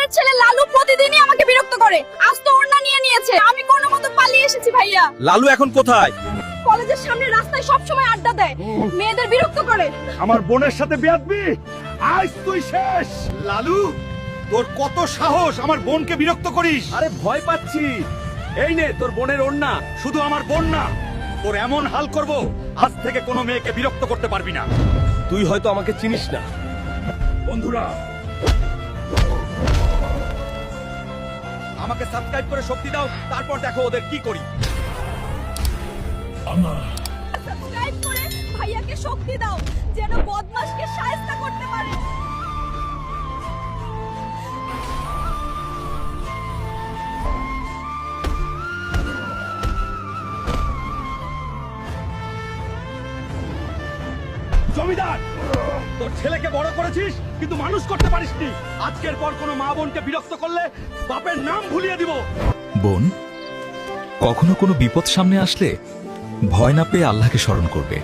ভাইয়ের ছেলে লালু প্রতিদিনই আমাকে বিরক্ত করে। আজ তো ওড়না নিয়ে নিয়েছে। আমি কোনো মতো পালিয়ে এসেছি ভাইয়া। লালু এখন কোথায়? কলেজের সামনে রাস্তায় সব সময় আড্ডা দেয়, মেয়েদের বিরক্ত করে। আমার বোনের সাথে বেয়াদবি, আজ তুই শেষ। লালু, তোর কত সাহস আমার বোনকে বিরক্ত করিস? আরে ভয় পাচ্ছি। এই নে তোর বোনের ওড়না। শুধু আমার বোন না, তোর এমন হাল করব আজ থেকে কোনো মেয়েকে বিরক্ত করতে পারবি না। তুই হয়তো আমাকে চিনিস না। বন্ধুরা, আমাকে সাবস্ক্রাইব করে শক্তি দাও, তারপর দেখো ওদের কি করি। সাবস্ক্রাইব করে ভাইয়াকে শক্তি দাও, যেন বদমাশকে শায়েস্তা করতে পারে। জমিদার, তোর ছেলেকে বড় করেছিস কিন্তু মানুষ করতে পারিসনি। আজকের পর কোনো মা বোনকে বিরক্ত করলে বাপের নাম ভুলিয়ে দিব। বোন, কখনো কোনো বিপদ সামনে আসলে ভয় না পেয়ে আল্লাহকে স্মরণ করবে।